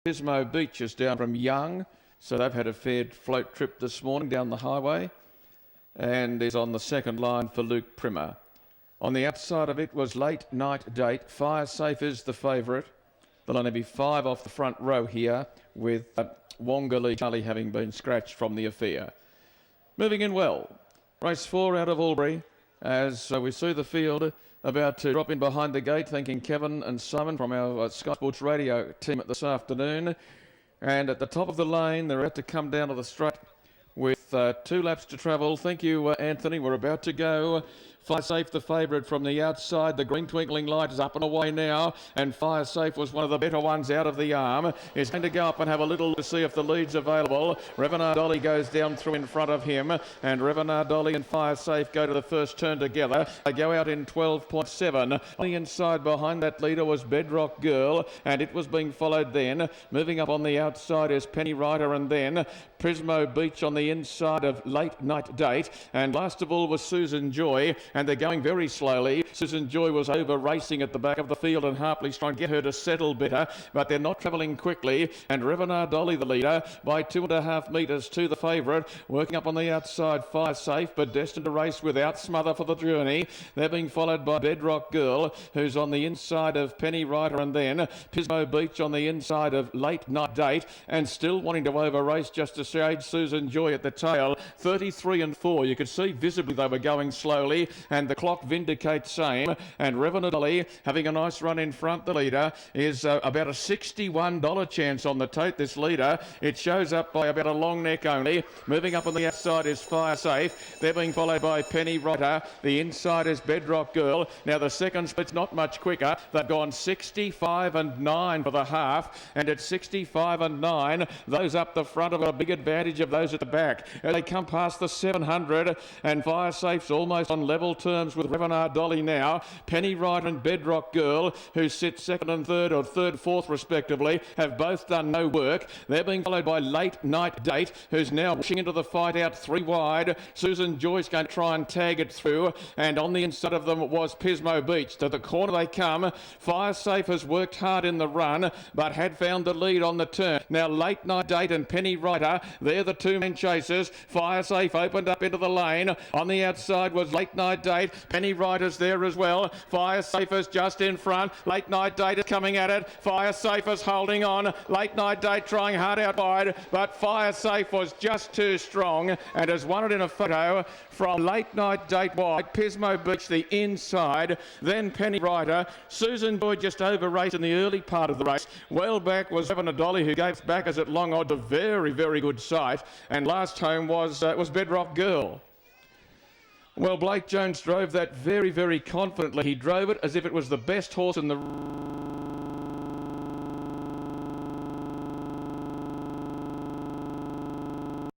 Pismo Beach is down from Young, so they've had a fair float trip this morning down the highway, and is on the second line for Luke Primer. On the outside of it was Late Night Date. Fire Safe is the favourite. There'll only be 5 off the front row here, with Wongali Charlie having been scratched from the affair. Moving in well, race 4 out of Albury, as we see the field about to drop in behind the gate, thanking Kevin and Simon from our Sky Sports Radio team this afternoon. And at the top of the lane, they're about to come down to the straight with 2 laps to travel. Thank you, Anthony. We're about to go. Fire Safe, the favourite from the outside. The green twinkling light is up and away now, and Fire Safe was one of the better ones out of the arm. Is going to go up and have a little to see if the lead's available. Revenant Dolly goes down through in front of him, and Revenant Dolly and Fire Safe go to the first turn together. They go out in 12.7. On the inside behind that leader was Bedrock Girl, and it was being followed then. Moving up on the outside is Penny Rider, and then Pismo Beach on the inside of Late Night Date, and last of all was Susan Joy, and they're going very slowly. Susan Joy was over racing at the back of the field, and Harpley's trying to get her to settle better, but they're not travelling quickly. And Revenant Dolly, the leader, by 2.5 metres to the favourite. Working up on the outside, Fire Safe, but destined to race without smother for the journey. They're being followed by Bedrock Girl, who's on the inside of Penny Rider, and then Pismo Beach on the inside of Late Night Date, and still wanting to over race just a shade, Susan Joy at the tail. 33 and 4. You could see visibly they were going slowly, and the clock vindicates same. And Revenant Dolly having a nice run in front. The leader is about a $61 chance on the tote, this leader. It shows up by about a long neck only. Moving up on the outside is Fire Safe. They're being followed by Penny Rider. The inside is Bedrock Girl. Now the second split's not much quicker. They've gone 65 and 9 for the half, and at 65 and 9, those up the front have got a big advantage of those at the back. As they come past the 700, and Fire Safe's almost on level terms with Revenant Dolly now. Penny Rider and Bedrock Girl, who sit second and third, or third, fourth respectively, have both done no work. They're being followed by Late Night Date, who's now pushing into the fight out 3 wide. Susan Joy's going to try and tag it through, and on the inside of them was Pismo Beach. To the corner they come. Fire Safe has worked hard in the run, but had found the lead on the turn. Now Late Night Date and Penny Rider, they're the 2 men chasers. Fire Safe opened up into the lane. On the outside was Late Night Date. Penny Rider's there as well. Fire Safe is just in front. Late Night Date is coming at it. Fire Safe is holding on. Late Night Date trying hard out wide, but Fire Safe was just too strong and has won it in a photo from Late Night Date wide. Pismo Beach the inside, then Penny Rider. Susan Joy just over raced in the early part of the race. Well back was Revenant Dolly, who gave back as at long odds a very, very good sight, and last home was Bedrock Girl. Well, Blake Jones drove that very, very confidently. He drove it as if it was the best horse in the